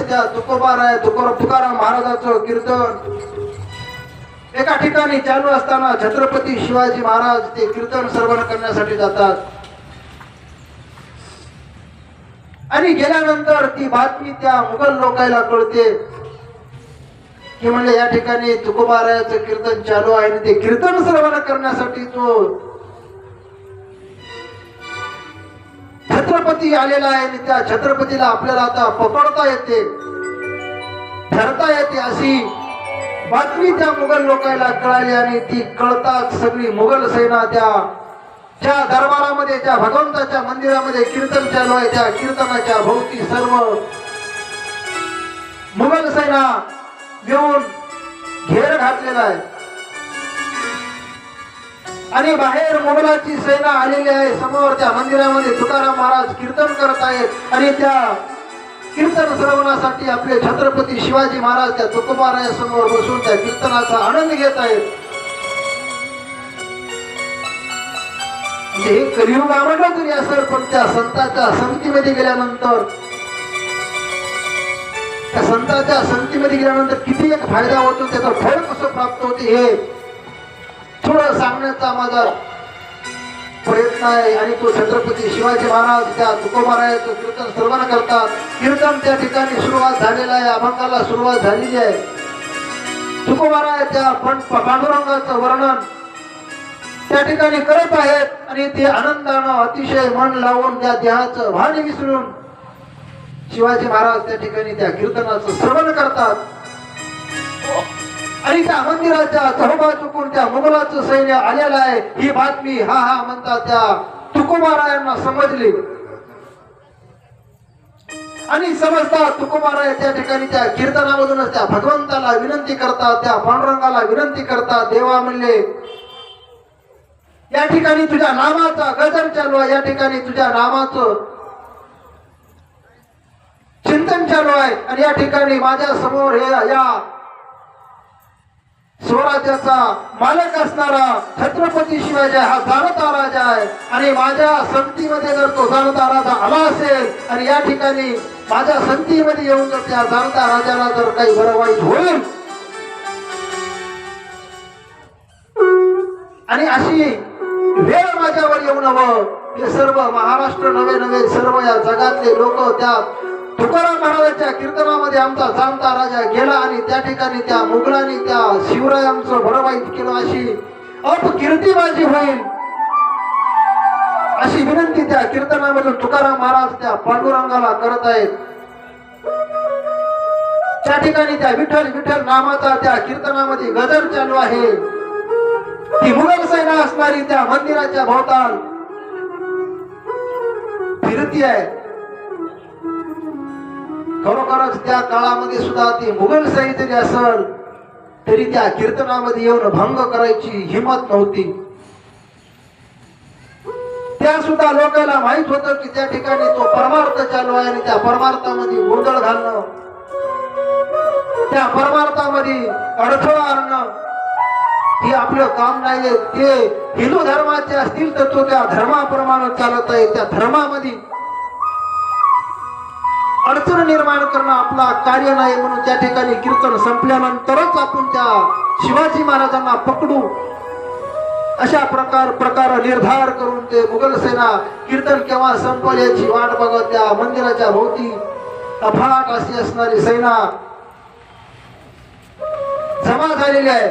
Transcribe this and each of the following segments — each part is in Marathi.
त्या तुकाराम महाराजाचं कीर्तन एका ठिकाणी चालू असताना छत्रपती शिवाजी महाराज ते कीर्तन श्रवण करण्यासाठी जातात आणि गेल्यानंतर ती बातमी त्या मुघल लोकांना कळते की म्हणजे या ठिकाणी तुकोबारायाचं कीर्तन चालू आहे आणि ते कीर्तन श्रवण करण्यासाठी तो छत्रपती आलेला आहे आणि त्या छत्रपतीला आपल्याला आता पकडता येते धरता येते अशी बातमी त्या मुघल लोकांना कळाली आणि ती कळताच सगळी मुघल सेना ज्या दरबारामध्ये ज्या भगवंताच्या मंदिरामध्ये कीर्तन चालू आहे त्या कीर्तनाच्या भोवती सर्व मुघल सेना येऊन घेर घातलेला आहे आणि बाहेर मुघलाची सेना आलेली आहे समोर त्या मंदिरामध्ये तुकाराम महाराज कीर्तन करत आहेत आणि त्या कीर्तन श्रवणासाठी आपले छत्रपती शिवाजी महाराज त्या तुकोबाराया समोर बसून त्या कीर्तनाचा आनंद घेत आहेत हे कलियुग आवडलं तरी असेल पण त्या संतांच्या संगतीमध्ये गेल्यानंतर त्या संतांच्या संगतीमध्ये गेल्यानंतर किती एक फायदा होतो त्याचं फळ कसं प्राप्त होते हे थोडं सांगण्याचा माझा प्रयत्न आहे आणि तो छत्रपती शिवाजी महाराज त्या तुकोबारायाचं कीर्तन श्रवण करतात कीर्तन त्या ठिकाणी सुरुवात झालेला आहे अभंगाला सुरुवात झालेली आहे तुकोबाराय त्या पांडुरंगाचं वर्णन त्या ठिकाणी करत आहेत आणि ते आनंदानं अतिशय मन लावून त्या देहाचं भान विसरून शिवाजी महाराज त्या ठिकाणी त्या कीर्तनाचं श्रवण करतात आणि त्या मंदिराच्या चौबा चुकून त्या मुघलाचं सैन्य आलेलं आहे ही बातमी हा म्हणतात त्या तुकोबारायांना समजली आणि समजता तुकोबाराय त्या ठिकाणी त्या कीर्तनामधूनच त्या भगवंताला विनंती करतात त्या पांडुरंगाला विनंती करतात देवा म्हणले या ठिकाणी तुझ्या नामाचा गजर चालू आहे या ठिकाणी तुझ्या नामाचं चिंतन चालू आहे आणि या ठिकाणी माझ्या समोर या स्वराज्याचा मालक असणारा छत्रपती शिवाजी हा जाणता राजा आहे आणि माझ्या संगतीमध्ये जर तो जाणता राजा आला असेल आणि या ठिकाणी माझ्या संगतीमध्ये येऊन जर त्या जाणता राजाला जर काही बरं वाईट होईल आणि अशी वेळ माझ्यावर येऊ नवं हे सर्व महाराष्ट्र नवे सर्व या जगातले लोक त्या तुकाराम महाराजांच्या कीर्तनामध्ये आमचा जाणता राजा गेला आणि त्या ठिकाणी त्या मुघलांनी त्या शिवरायांचं बरं वाईट केलं अशी अपकीर्ती माझी होईल अशी विनंती त्या कीर्तनामधून तुकाराम महाराज त्या पांडुरंगाला करत आहेत त्या ठिकाणी त्या विठ्ठल विठ्ठल नामाचा त्या कीर्तनामध्ये गजर चालू आहे ती मुघल सेना असणारी त्या मंदिराच्या भोवताल फिरती आहे खरोखरच त्या काळामध्ये सुद्धा ती मुघल सैन्य जरी असेल तरी त्या कीर्तनामध्ये येऊन भंग करायची हिंमत नव्हती त्या सुद्धा लोकांना माहित होतं की त्या ठिकाणी तो परमार्थ चालू आहे आणि त्या परमार्थामध्ये गोंधळ घालणं त्या परमार्थामध्ये अडथळा आणणं हे आपलं काम नाहीये ते हिंदू धर्माचे असतील तर तो त्या धर्माप्रमाणे चालत आहे त्या धर्मामध्ये अडचण निर्माण करणं आपला कार्य नाही म्हणून त्या ठिकाणी कीर्तन संपल्यानंतरच आपण त्या शिवाजी महाराजांना पकडू अशा प्रकार निर्धार करून ते मुघल सेना कीर्तन केव्हा संपल याची वाट बघत त्या मंदिराच्या भोवती अफाट अशी असणारी सेना जमा झालेली आहे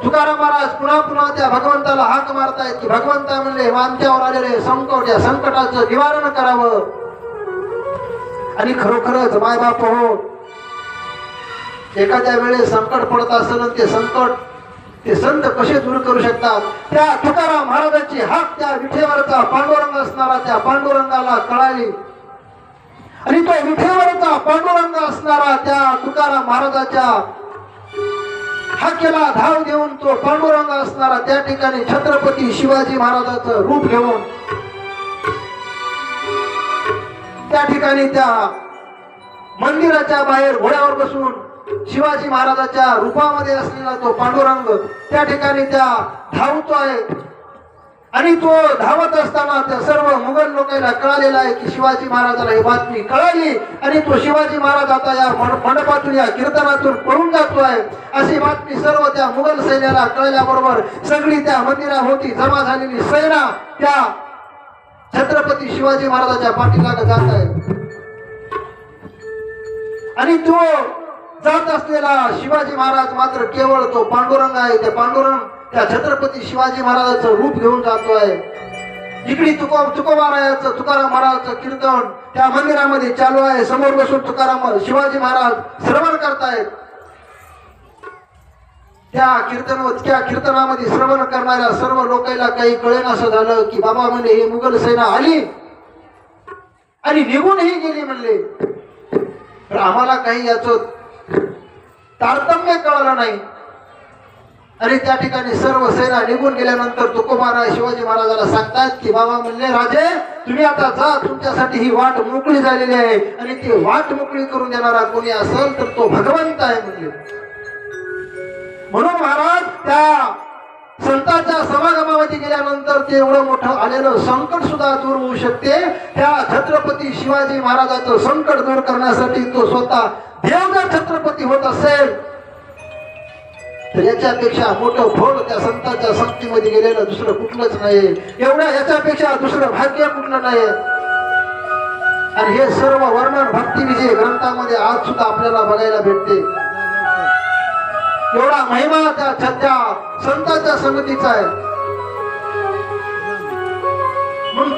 तुकाराम महाराज पुन्हा त्या भगवंताला हाक मारतायत की भगवंता म्हणले आमच्यावर आलेले संकट या संकटाचं निवारण करावं आणि खरोखरच माय बाप हो एखाद्या वेळेस संकट पडत असेल ते संकट ते संत कसे दूर करू शकतात त्या तुकाराम महाराजांची हाक त्या विठेवरचा पांडुरंग असणारा त्या पांडुरंगाला कळाली आणि तो विठेवरचा पांडुरंग असणारा त्या तुकाराम महाराजाच्या हाकेला धाव देऊन तो पांडुरंग असणारा त्या ठिकाणी छत्रपती शिवाजी महाराजाचं रूप घेऊन त्या ठिकाणी त्या मंदिराच्या बाहेर घोड्यावर बसून शिवाजी महाराजाच्या रूपामध्ये असलेला तो पांडुरंग त्या ठिकाणी त्या धावतो आहे आणि तो धावत असताना त्या सर्व मुघल लोकांना कळालेला आहे की शिवाजी महाराजाला ही बातमी कळाली आणि तो शिवाजी महाराज आता या मंडपातून या कीर्तनातून पळून जातोय अशी बातमी सर्व त्या मुघल सैन्याला कळल्याबरोबर सगळी त्या मंदिराभोवती जमा झालेली सेना त्या छत्रपती शिवाजी महाराजांच्या पाठीलाग जात आहे आणि तो जात असलेला शिवाजी महाराज मात्र केवळ तो पांडुरंग आहे. त्या पांडुरंग त्या छत्रपती शिवाजी महाराजांचं रूप घेऊन जातोय. इकडे तुकोबारायाचं तुकाराम महाराजांचं कीर्तन त्या मंदिरामध्ये चालू आहे. समोर बसून तुकाराम शिवाजी महाराज श्रवण करतायत. त्या कीर्तनामध्ये श्रवण करणाऱ्या सर्व लोकांना काही कळेन असं झालं की बाबा म्हणजे ही मुघल सेना आली आणि निघूनही गेली म्हणले. तर आम्हाला काही याचं तारतम्य कळलं नाही आणि त्या ठिकाणी सर्व सेना निघून गेल्यानंतर तुकोबाराय शिवाजी महाराजाला सांगतात की बाबा म्हणले राजे तुम्ही आता जा, तुमच्यासाठी ही वाट मोकळी झालेली आहे आणि ती वाट मोकळी करून देणारा कोणी असेल तर तो भगवंत आहे म्हणले. म्हणून महाराज त्या संतांच्या समागमामध्ये गेल्यानंतर ते एवढं मोठं आलेलं संकट सुद्धा दूर होऊ शकते. त्या छत्रपती शिवाजी महाराजाचं संकट दूर करण्यासाठी तो स्वतः देव जर छत्रपती होत असेल तर याच्यापेक्षा मोठं फळ त्या संतांच्या संगतीमध्ये गेलेलं दुसरं कुठलंच नाही. एवढं याच्यापेक्षा दुसरं भाग्य कुठलं नाही. आणि हे सर्व वर्णन भक्ती विजय ग्रंथामध्ये आज सुद्धा आपल्याला बघायला भेटते. एवढा महिमा त्या संतांच्या संगतीचा आहे. म्हणून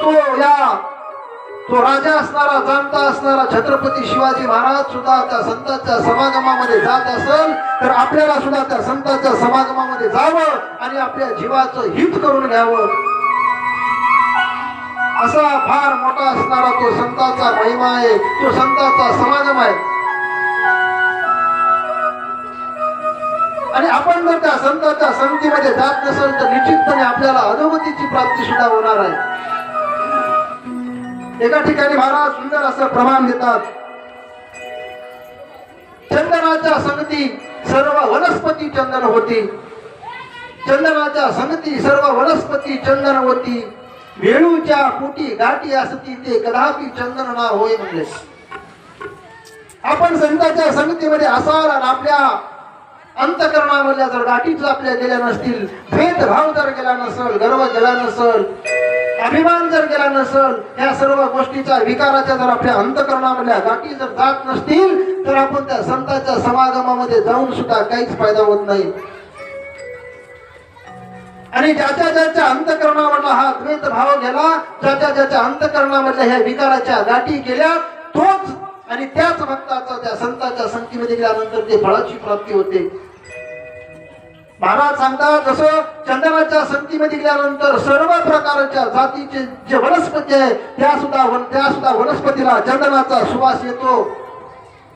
तो राजा असणारा जाणता असणारा छत्रपती शिवाजी महाराज सुद्धा त्या संतांच्या समागमामध्ये जात असेल तर आपल्याला सुद्धा त्या संतांच्या समागमामध्ये जावं आणि आपल्या जीवाचं हित करून घ्यावं. असा फार मोठा असणारा तो संतांचा महिमा आहे, तो संतांचा समागम आहे. आणि आपण जर त्या संतांच्या संगतीमध्ये जात नसेल तर निश्चितपणे आपल्याला अधोगतीची प्राप्ती सुद्धा होणार आहे. एका ठिकाणी महाराज सुंदर असं प्रमाण देतात. चंदनाच्या संगती सर्व वनस्पती चंदन होती. चंदनाच्या संगती सर्व वनस्पती चंदन होती. वेळूच्या पोटी गाठी असती ते कदापि चंदन ना होय म्हणले. आपण संतांच्या संगतीमध्ये असाल आणि आपल्या अंतकरणामधल्या जर गाठीच आपल्या गेल्या नसतील, भेदभाव जर गेला नसेल, गर्व गेला नसेल, अभिमान जर गेला नसेल, या सर्व गोष्टीचा विकाराच्या जर आपल्या अंतकरणामधल्या गाठी जर जात नसतील तर आपण त्या संतांच्या समागमामध्ये जाऊन सुद्धा काहीच फायदा होत नाही. आणि ज्याच्या अंतकरणामधला हा द्वैत भाव गेला, ज्याच्या अंतकरणामधल्या ह्या विकाराच्या गाठी गेल्या, तोच आणि त्याच भक्ताचा त्या संतांच्या संगतीमध्ये गेल्यानंतर ते फळाची प्राप्ती होते. महाराज सांगतात जसं चंदनाच्या संगतीमध्ये गेल्यानंतर सर्व प्रकारच्या जातीचे जे वनस्पती आहे त्या सुद्धा वनस्पतीला चंदनाचा सुवास येतो.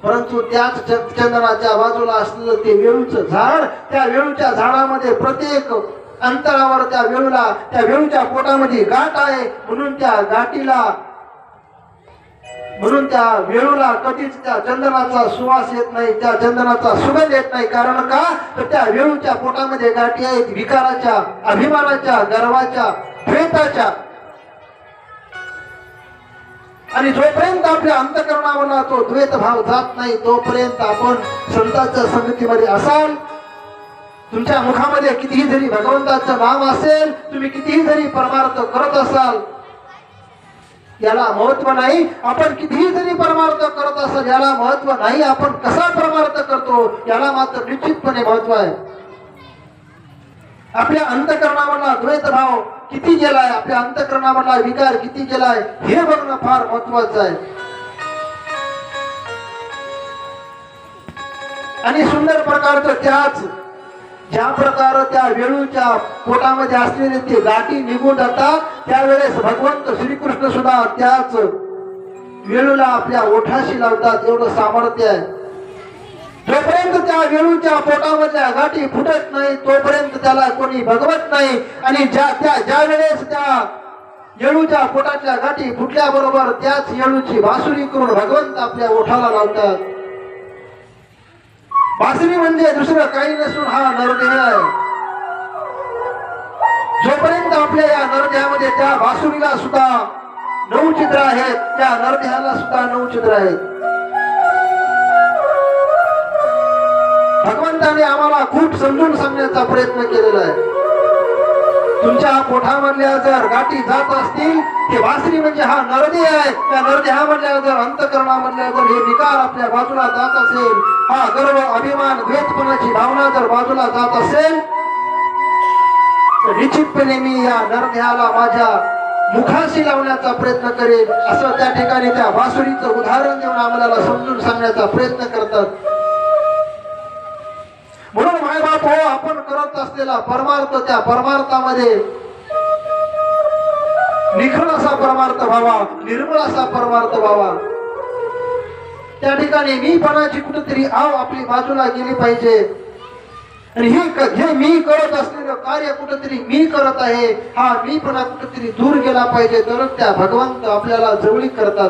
परंतु त्याच चंदनाच्या बाजूला असलेलं ते वेळूचं झाड, त्या वेळूच्या झाडामध्ये प्रत्येक अंतरावर त्या वेळूच्या पोटामध्ये गाठ आहे. म्हणून त्या वेळूला कधीच त्या चंदनाचा सुवास येत नाही, त्या चंदनाचा सुगंध येत नाही. कारण का तर त्या वेळूच्या पोटामध्ये गाठी आहेत विकाराच्या, अभिमानाच्या, गर्वाच्या, द्वेषाच्या. आणि जोपर्यंत आपल्या अंतकरणावरला तो द्वेष भाव जात नाही तोपर्यंत आपण संतांच्या संगतीमध्ये असाल. तुमच्या मुखामध्ये कितीही जरी भगवंताचं नाम असेल, तुम्ही कितीही जरी परमार्थ करत असाल, याला महत्व नाही. आपण कितीही जरी परमार्थ करत असाल याला महत्व नाही. आपण कसा परमार्थ करतो याला मात्र निश्चितपणे महत्व आहे. आपल्या अंतकरणामधला द्वैत भाव किती गेलाय, आपल्या अंतकरणामधला विकार किती गेलाय हे बघणं फार महत्वाचं आहे. आणि सुंदर प्रकारचं त्याच ज्या प्रकारे त्या वेळूच्या पोटामध्ये असलेले ते गाठी निघून जातात त्यावेळेस भगवंत श्रीकृष्ण सुद्धा त्याच वेळूला आपल्या ओठाशी लावतात. एवढं सामर्थ्य आहे. जोपर्यंत त्या वेळूच्या पोटामधल्या गाठी फुटत नाही तोपर्यंत त्याला कोणी भगवत नाही. आणि ज्या वेळेस त्या वेळूच्या पोटातल्या गाठी फुटल्याबरोबर त्याच वेळूची बासुरी करून भगवंत आपल्या ओठाला लावतात. बासरी म्हणजे दुसरं काही नसून हा नरदेह आहे. जोपर्यंत आपल्या या नरदेहामध्ये त्या वासुरीला सुद्धा 9 छिद्र आहेत, त्या नरदेहाला सुद्धा 9 छिद्र आहेत. भगवंताने आम्हाला खूप समजून सांगण्याचा प्रयत्न केलेला आहे. तुमच्या पोटामधल्या जर गाठी जात असतील, ते वासरी म्हणजे हा नरदेह आहे. त्या नरदेहामधल्या जर अंतःकरणामधल्या जर हे विकार आपल्या बाजूला जात असेल, हा गर्व अभिमान द्वेषपणाची भावना जर बाजूला जात असेल, तर निश्चितपणे मी या नरदेहाला माझ्या मुखाशी लावण्याचा प्रयत्न करेन, असं त्या ठिकाणी त्या वासुरीचं उदाहरण देऊन आम्हाला समजून सांगण्याचा प्रयत्न करतात. म्हणून मायबाप हो, आपण करत असलेला परमार्थ, त्या परमार्थामध्ये निखळ असा परमार्थ व्हावा, निर्मळ असा परमार्थ व्हावा. त्या ठिकाणी मीपणाची कुठेतरी आव आपली बाजूला गेली पाहिजे. आणि हे मी करत असलेलं कार्य कुठेतरी मी करत आहे, हा मीपणा कुठेतरी दूर गेला पाहिजे, तरच त्या भगवंत आपल्याला जवळीक करतात.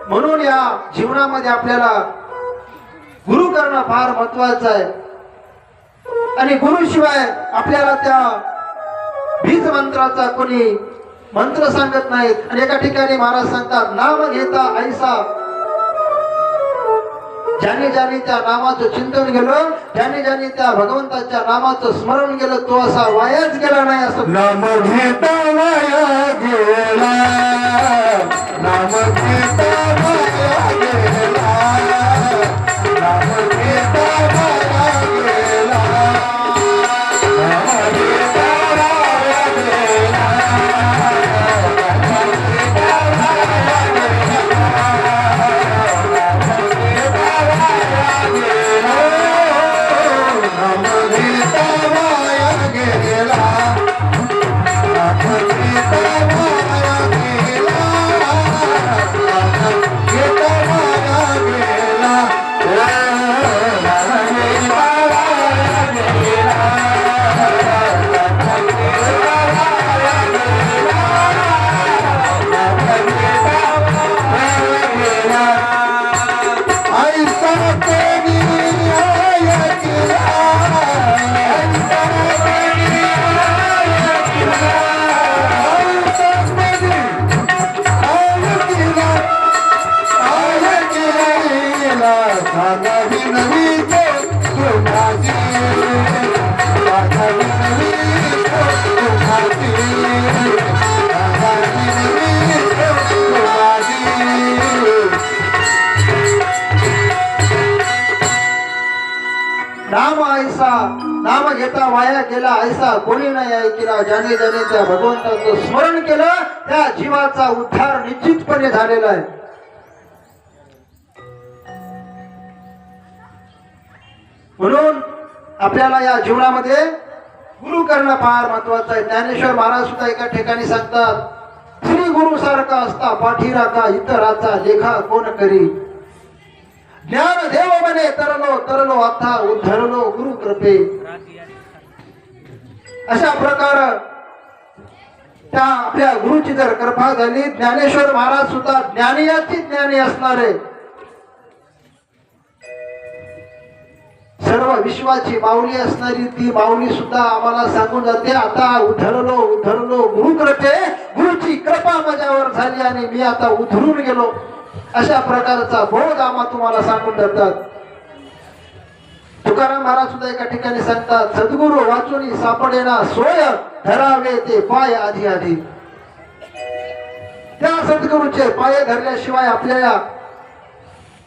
म्हणून या जीवनामध्ये आपल्याला गुरु करणं फार महत्वाचं आहे. आणि गुरुशिवाय आपल्याला त्या बीज मंत्राचा कोणी मंत्र सांगत नाहीत. आणि एका ठिकाणी महाराज सांगतात, नाम घेता ऐसा, ज्याने ज्याने त्या नामाचं चिंतन केलं, ज्याने ज्याने त्या भगवंताच्या नामाचं स्मरण केलं, तो असा वायाच गेला नाही. असं नाम घेता वाया गेला, नाम घेता वाया गेला, नाम घेता वाया गेला, नाम घेता वाया गेला, नाम ऐसा, नाम घेता वाया गेला ऐसा कोणी नाही ऐकिला. ज्याने ज्याने त्या भगवंताचं स्मरण केलं, त्या जीवाचा उद्धार निश्चितपणे झालेला आहे. म्हणून आपल्याला या जीवनामध्ये गुरु करणं फार महत्वाचं आहे. ज्ञानेश्वर महाराज सुद्धा एका ठिकाणी सांगतात, श्री गुरु सारखा असता पाठीराखा, इतराचा लेखा कोण करी. ज्ञान देव म्हणे तरलो तरलो, आता उद्धरलो गुरु कृपे. अशा प्रकार त्या आपल्या गुरुची जर कृपा झाली, ज्ञानेश्वर महाराज सुद्धा ज्ञानियाची ज्ञानी असणारे, सर्व विश्वाची माऊली असणारी ती माऊली सुद्धा आम्हाला सांगून जाते, आता उद्धरलो उद्धरलो गुरु कृपे. गुरुची कृपा माझ्यावर झाली आणि मी आता उद्धरून गेलो. अशा प्रकारचा बोध आम्हा तुम्हाला सांगून जातात. तुकाराम महाराज सुद्धा एका ठिकाणी सांगतात, सद्गुरु वाचून सापडेना सोय, धरावे ते पाय आधी आधी. त्या सद्गुरूचे पाय धरल्याशिवाय आपल्याला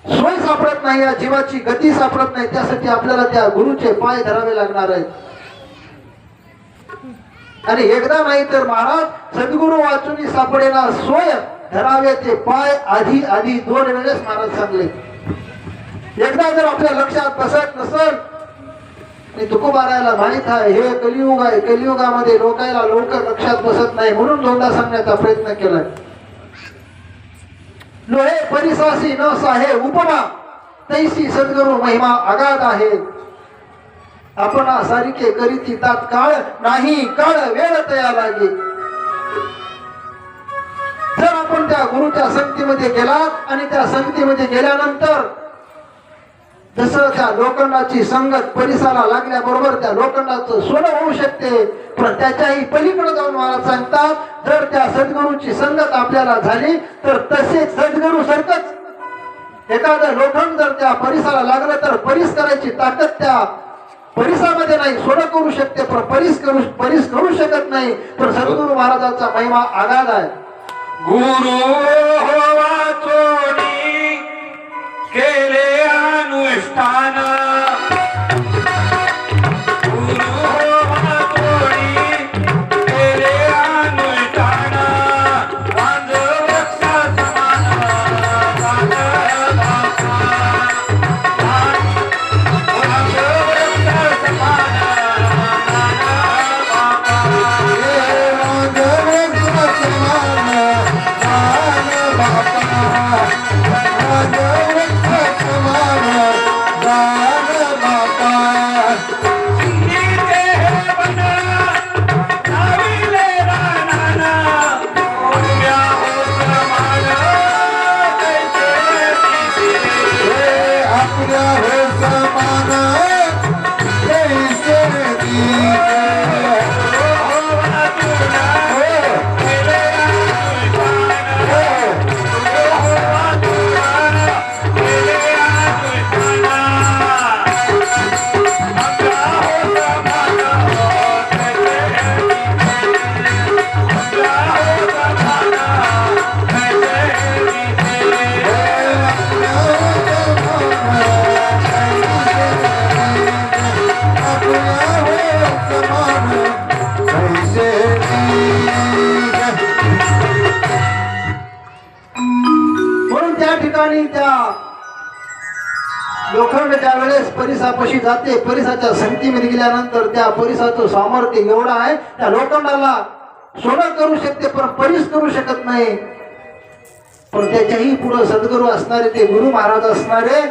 सोय सापडत नाही, या जीवाची गती सापडत नाही. त्यासाठी आपल्याला त्या गुरुचे पाय धरावे लागणार आहेत. आणि एकदा नाही तर महाराज सद्गुरु वाचून सापडेना सोय, धरावे ते पाय आधी आधी 2 वेळेस महाराज सांगले. एकदा जर आपल्या लक्षात बसत नसेल, आणि तुकोबारायला माहित आहे हे कलियुग आहे, कलियुगामध्ये लोकायला लवकर लक्षात बसत नाही, म्हणून 2दा सांगण्याचा प्रयत्न केलाय. लोहे परिसासी न साहे उपमा, तैसी सद्गुरु महिमा आगाध आहे. आपणा सारिके करीती तात्काळ, नाही काळ वेळ तया लागे. जर आपण त्या गुरुच्या संगतीमध्ये गेलात आणि त्या संगतीमध्ये गेल्यानंतर जसं त्या लोखंडाची संगत परिसाला लागल्याबरोबर त्या लोखंडाचं सोनं होऊ शकते, पण त्याच्याही पलीकडे जाऊन मला सांगतात, जर त्या सद्गुरूची संगत आपल्याला झाली तर तसेच सद्गुरू सारखंच एखादं लोखंड जर त्या परिसाला लागलं तर परिस करायची ताकद त्या परिसामध्ये नाही. सोनं करू शकते पण परिस करू शकत नाही. पण सद्गुरू महाराजांचा महिमा आगाध आहे. गुरु होवा चोडी केले अनुष्ठान, गुरु होवा चोडी केले अनुष्ठान, वांज वृक्षा समान वांज बापा, वांज वृक्षा समान वांज बापा, वांज वृक्षा समान लोखंड ज्या वेळेस परिसापाशी जाते, परिसाच्या संगतीमध्ये गेल्यानंतर त्या परिसाचं सामर्थ्य एवढं आहे, त्या लोखंडाला सोनं करू शकते पण परिस करू शकत नाही. पण त्याच्याही पुढे सद्गुरू असणारे ते गुरु महाराज असणारे,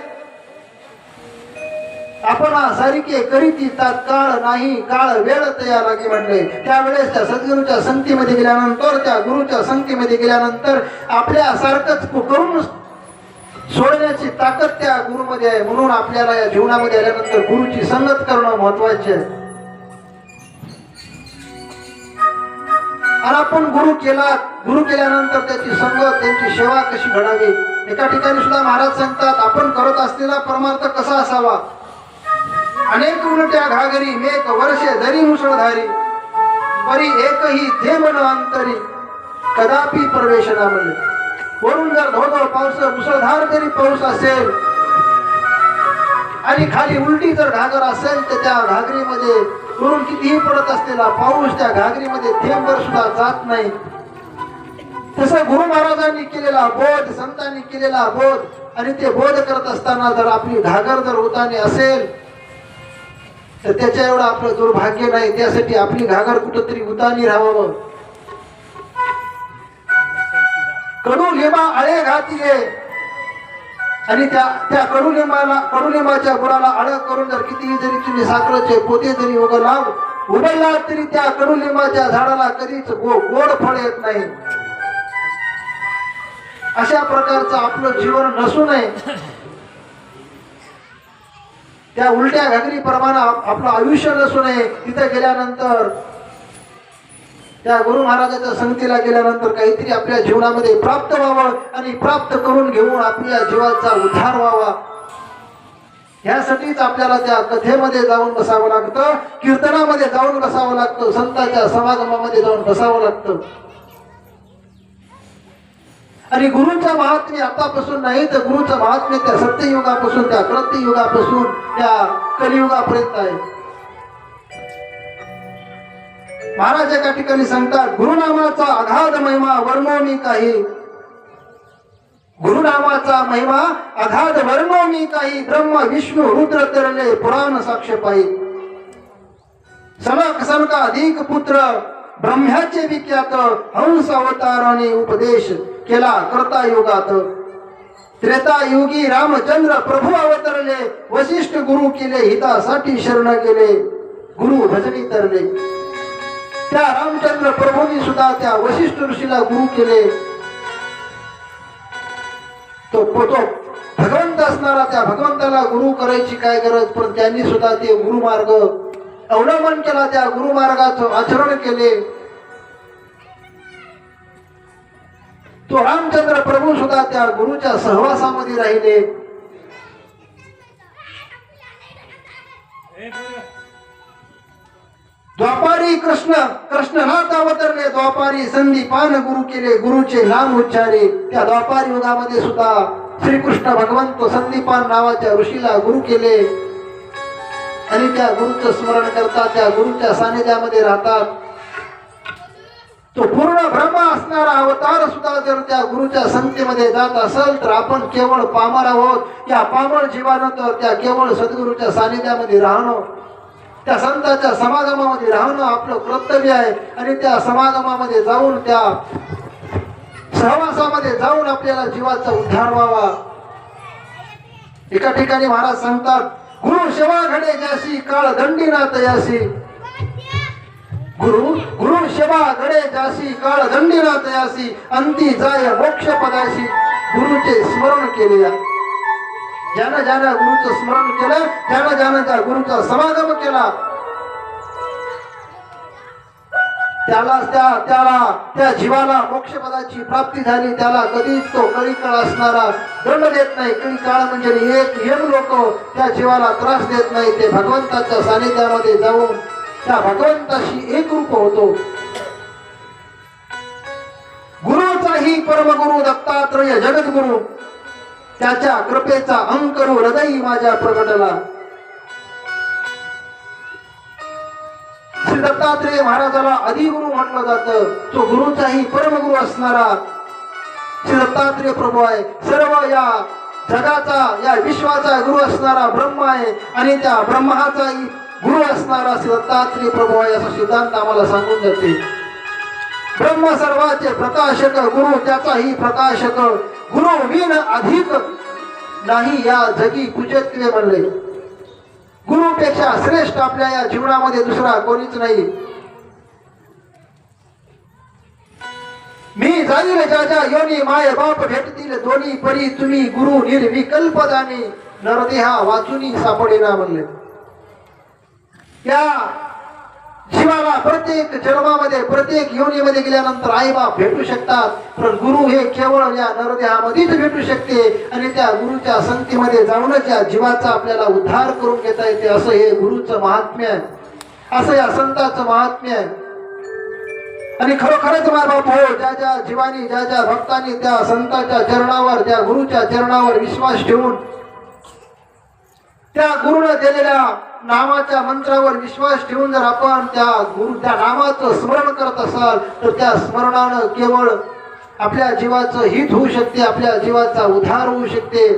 आपण सारिके करीती तात्काळ नाही काळ वेळ तया लागे म्हटले. त्यावेळेस त्या सद्गुरूच्या संगतीमध्ये गेल्यानंतर, त्या गुरुच्या संगतीमध्ये गेल्यानंतर आपल्या सारखंच करून सोडण्याची ताकद त्या गुरुमध्ये आहे. म्हणून आपल्याला या जीवनामध्ये आल्यानंतर गुरुची संगत करणं महत्वाचे आहे. आणि आपण गुरु केल्यानंतर त्याची संगत, त्यांची सेवा कशी घडावी. एका ठिकाणी सुद्धा महाराज सांगतात, आपण करत असलेला परमार्थ कसा असावा. अनेक उलट्या घागरी मेक वर्षे धरी मुसळधारी, परी एकही थेंब न अंतरी कदापि प्रवेश न मिळे. वरून जर धोधो पाऊस, मुसळधार जरी पाऊस असेल आणि खाली उलटी जर घागर असेल तर त्या घागरीमध्ये वरून कितीही पडत असलेला पाऊस त्या घागरीमध्ये थेंबभर सुद्धा जात नाही. तसं गुरु महाराजांनी केलेला बोध, संतांनी केलेला बोध आणि ते बोध करत असताना जर आपली घागर जर उतानी असेल तर त्याच्या एवढं आपलं दुर्भाग्य नाही. त्यासाठी आपली घागर कुठंतरी उतानी राहावं. कडू लिंबा आळे घातिले आणि त्या कडुलिंबाच्या गुळाला आळ करून जर कितीही जरी तुम्ही साखरेचे पोते जरी उघडला तरी त्या कडुलिंबाच्या झाडाला कधीच गोड फळ येत नाही. अशा प्रकारचं आपलं जीवन नसू नये. त्या उलट्या घागरी प्रमाणे आपलं आयुष्य नसू नये. तिथे गेल्यानंतर, त्या गुरु महाराजांच्या संगतीला गेल्यानंतर काहीतरी आपल्या जीवनामध्ये प्राप्त व्हावं आणि प्राप्त करून घेऊन आपल्या जीवाचा उद्धार व्हावा. यासाठीच आपल्याला त्या कथेमध्ये जाऊन बसावं लागतं, कीर्तनामध्ये जाऊन बसावं लागतं, संतांच्या समागमामध्ये जाऊन बसावं लागतं. आणि गुरुचं महात्म्य आतापासून नाही तर गुरुचं महात्म्य त्या सत्ययुगापासून, त्या कृत्ययुगापासून त्या कलियुगापर्यंत आहे. महाराज एका ठिकाणी सांगतात, गुरुनामाचा अगाध महिमा वर्णो मी काही, गुरुनामाचा महिमा अगाध वर्णो मी काही, ब्रह्म विष्णू रुद्र तरले पुराण साक्ष पायी. सनक सनकाधिक पुत्र ब्रह्म्याचे विख्यात, हंस अवताराने उपदेश केला करता युगात. त्रेतायुगी रामचंद्र प्रभू अवतरले, वशिष्ठ गुरु केले हितासाठी शरण गेले, गुरु भजनी तरले. त्या रामचंद्र प्रभूंनी सुद्धा त्या वशिष्ठ ऋषीला गुरु केले. तो भगवंत असणारा त्या भगवंताला गुरु करायची काय गरज, पण त्यांनी सुद्धा ते गुरुमार्ग अवलंबन केला, त्या गुरुमार्गाचं आचरण केले. तो रामचंद्र प्रभू सुद्धा त्या गुरुच्या सहवासामध्ये राहिले. द्वापारी कृष्णनाथ अवतरले, द्वापारी संदीपान गुरु केले, गुरुचे नाम उच्चारे. त्या द्वापारी युगामध्ये सुद्धा श्रीकृष्ण भगवंत संदीपान नावाच्या ऋषीला गुरु केले आणि त्या गुरुचं स्मरण करतात, त्या गुरुच्या सानिध्यामध्ये राहतात. तो पूर्ण ब्रह्म असणारा अवतार सुद्धा जर त्या गुरुच्या संगतीमध्ये जात असेल तर आपण केवळ पामर आहोत. या पामर जीवानं तर त्या केवळ सद्गुरूच्या सानिध्यामध्ये राहणं, त्या संतांच्या समागमामध्ये राहणं आपलं कर्तव्य आहे. आणि त्या समागमामध्ये जाऊन, त्या सहवासामध्ये जाऊन आपल्याला जीवाचा उद्धार व्हावा. एका ठिकाणी महाराज सांगतात, गुरु सेवा घडे जासी काळ दंडी ना तयासी. गुरु सेवा घडे जासी काळ दंडी ना तयासी, अंती जाय मोक्ष पदासी. गुरुचे स्मरण केले, ज्यानं ज्यानं गुरुचं स्मरण केलं, ज्यानं त्या गुरुचा समागम केला, त्या जीवाला मोक्षपदाची प्राप्ती झाली. त्याला कधीच तो कळीकाळ असणारा दंड देत नाही. कळीकाळ म्हणजे एक यम लोक त्या जीवाला त्रास देत नाही. ते भगवंताच्या सानिध्यामध्ये जाऊन त्या भगवंताशी एकरूप होतो. गुरुचाही परमगुरु दत्तात्रय जगद्गुरु, त्याच्या कृपेचा अंकरू हृदयी माझ्या प्रगटला. श्री दत्तात्रेय महाराजाला अधिगुरु म्हटलं जातं. तो गुरुचाही परमगुरु असणारा श्री दत्तात्रेय प्रभू आहे. सर्व या जगाचा, या विश्वाचा गुरु असणारा ब्रह्म आहे आणि त्या ब्रह्माचाही गुरु असणारा श्री दत्तात्रेय प्रभू आहे, असा सिद्धांत आम्हाला सांगून जाते. ब्रह्म सर्वाचे प्रकाशक गुरु, त्याचाही प्रकाशक गुरु विन अधिक नाही या जगी पूजत्वे म्हणले. गुरुपेक्षा श्रेष्ठ आपल्या या जीवनामध्ये दुसरा कोणीच नाही. मी जाईल ज्याच्या योनी माय बाप भेटतील दोन्ही परी, तुम्ही गुरु निर्विकल्प दानी नरदेहा वाचुनी सापडेना म्हणले. या जीवाला प्रत्येक जन्मामध्ये, प्रत्येक योनीमध्ये गेल्यानंतर आई बाप भेटू शकतात, पण गुरु हे केवळ या नरदेहामध्येच भेटू शकते. आणि त्या गुरुच्या संगतीमध्ये जाऊनच या जीवाचा आपल्याला उद्धार करून घेता येते. असं हे गुरुचं महात्म्य आहे, असं या संतांचं महात्म्य आहे. आणि खरोखरच बाप हो, ज्या ज्या जीवानी, ज्या ज्या भक्तांनी त्या संतांच्या चरणावर, त्या गुरुच्या चरणावर विश्वास ठेवून त्या गुरुने दिलेल्या नामाच्या मंत्रावर विश्वास ठेवून जर आपण त्या नामाचं स्मरण करत असाल तर त्या स्मरणानं केवळ आपल्या जीवाचं हित होऊ शकते, आपल्या जीवाचा उद्धार होऊ शकते.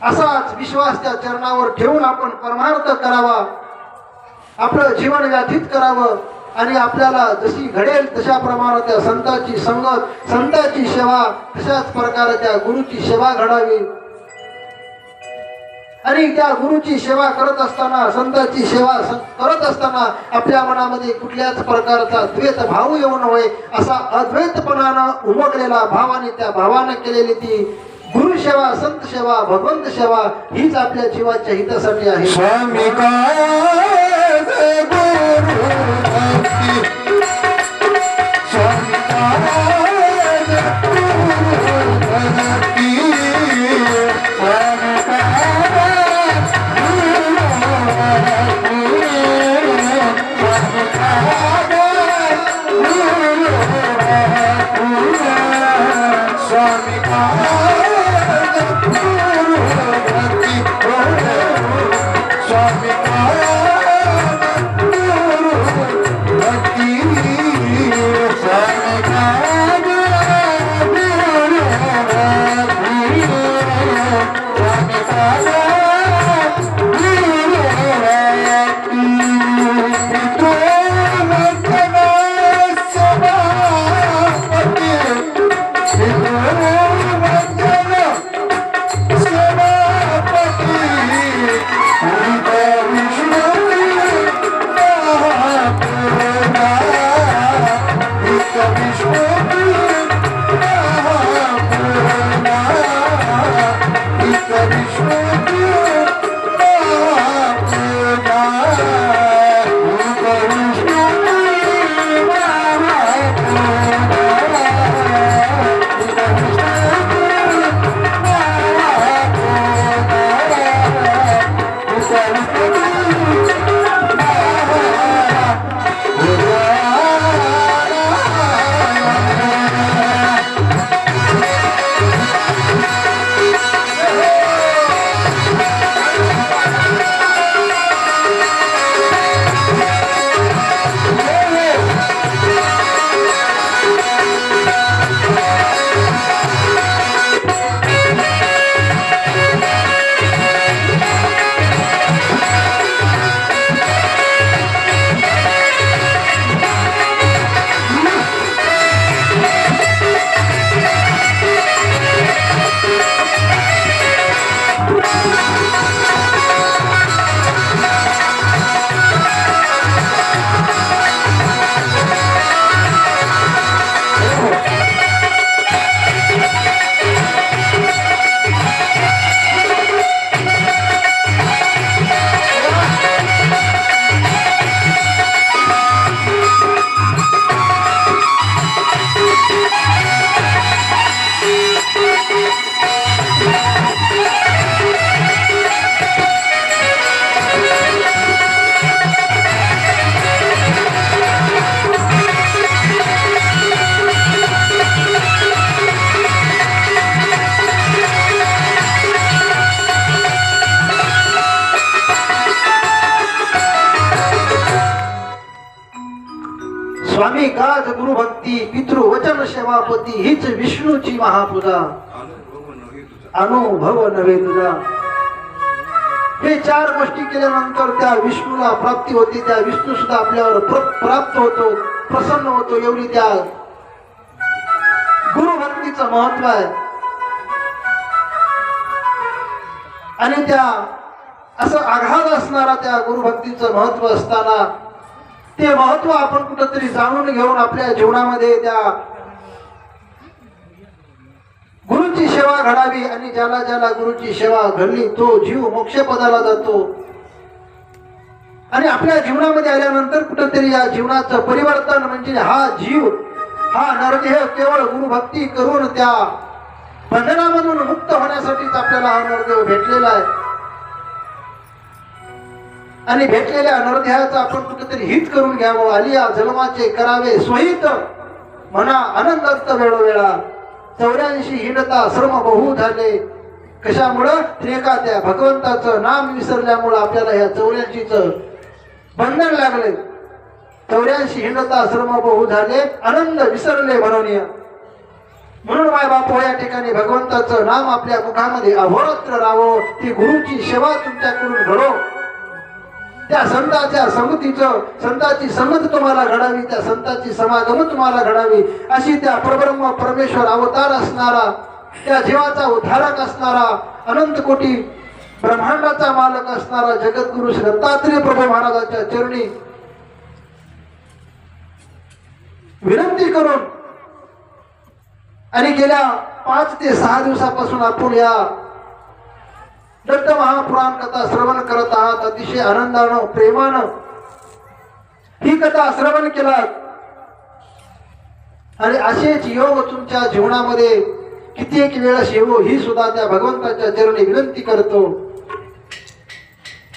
असाच विश्वास त्या चरणावर ठेवून आपण परमार्थ करावा, आपलं जीवन व्यतीत करावं. आणि आपल्याला जशी घडेल तशा प्रमाणे त्या संतांची संगत, संतांची सेवा, तशाच प्रकारे त्या गुरुची सेवा घडावी. आणि त्या गुरुची सेवा करत असताना, संतांची सेवा करत असताना आपल्या मनामध्ये कुठल्याच प्रकारचा द्वैत भाव येऊ नये, असा अद्वैतपणानं उमगलेला भावाने, त्या भावानं केलेली ती गुरु सेवा, संत सेवा, भगवंत सेवा हीच आपल्या जीवाच्या हितासाठी आहे. स्वामी गाज गुरुभक्ती पितृ वचन सेवापती हीच विष्णूची महापूजा अनुभव नव्हे तुझा. हे चार गोष्टी केल्यानंतर त्या विष्णूला प्राप्ती होती. त्या विष्णू सुद्धा आपल्यावर प्राप्त होतो, प्रसन्न होतो. एवढी त्या गुरुभक्तीचं महत्व आहे. आणि त्या असं आघात असणारा त्या गुरुभक्तीचं महत्व असताना ते महत्व आपण कुठंतरी जाणून घेऊन आपल्या जीवनामध्ये त्या गुरुची सेवा घडावी. आणि ज्याला ज्याला गुरुची सेवा घडली तो जीव मोक्षपदाला जातो. आणि आपल्या जीवनामध्ये आल्यानंतर कुठंतरी या जीवनाचं परिवर्तन म्हणजे हा जीव हा नरदेह केवळ गुरुभक्ती करून त्या बंधनामधून मुक्त होण्यासाठीच आपल्याला हा नरदेह भेटलेला आहे. आणि भेटलेल्या नरदेहाचं आपण कुठेतरी हित करून घ्यावं. आलिया जन्माचे करावे स्वहित म्हणा आनंदात वेळोवेळा. 84 हिंडता श्रम बहु झाले. कशामुळं त्रेका त्या भगवंताचं नाम विसरल्यामुळं आपल्याला ह्या 84चं बंधन लागले. 84 हिंडता श्रम बहु झाले आनंद विसरले म्हणून माय बापू या ठिकाणी भगवंताचं नाम आपल्या मुखामध्ये अहोरात्र राहावं. ती गुरुची सेवा तुमच्याकडून घडो. त्या संताच्या संगतीचं संताची संगत तुम्हाला घडावी. त्या संताची समागम तुम्हाला घडावी. अशी त्या परब्रह्म परमेश्वर अवतार असणारा त्या जीवाचा उद्धारक असणारा अनंत कोटी ब्रह्मांडाचा मालक असणारा जगद्गुरु श्री दत्तात्रेय प्रभू महाराजांच्या चरणी विनंती करून आणि गेल्या 5 ते 6 दिवसापासून आपण या दत्त महापुराण कथा श्रवण करत आहात. अतिशय आनंदानं प्रेमानं ही कथा श्रवण केलात. आणि असेच योग तुमच्या जीवनामध्ये कित्येक वेळेस येवो ही सुद्धा त्या भगवंताच्या चरणी विनंती करतो.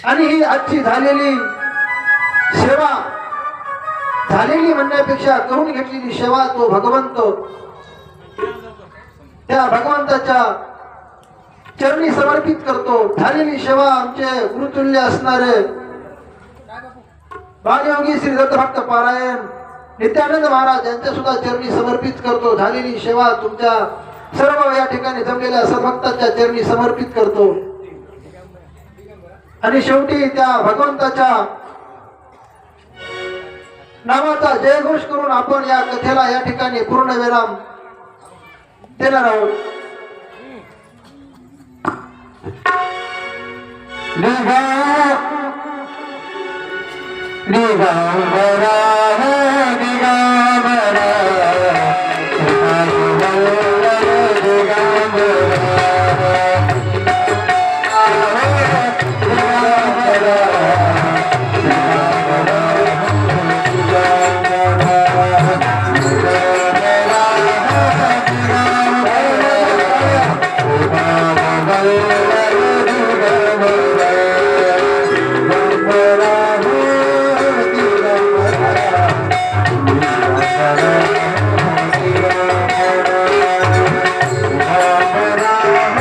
आणि ही आजची झालेली सेवा झालेली म्हणण्यापेक्षा करून घेतलेली सेवा तो भगवंत त्या भगवंताच्या चरणी समर्पित करतो. झालेली सेवा आमचे गुरुतुल्य असणारे बालयोगी श्री दत्तभक्त पारायण नित्यानंद महाराज यांच्या सुद्धा चरणी समर्पित करतो. झालेली सेवा तुमच्या सर्व या ठिकाणी जमलेल्या सद्भक्तांच्या चरणी समर्पित करतो. आणि शेवटी त्या भगवंताच्या नामाचा जयघोष करून आपण या कथेला या ठिकाणी पूर्ण विराम देणार आहोत. दिगंबरा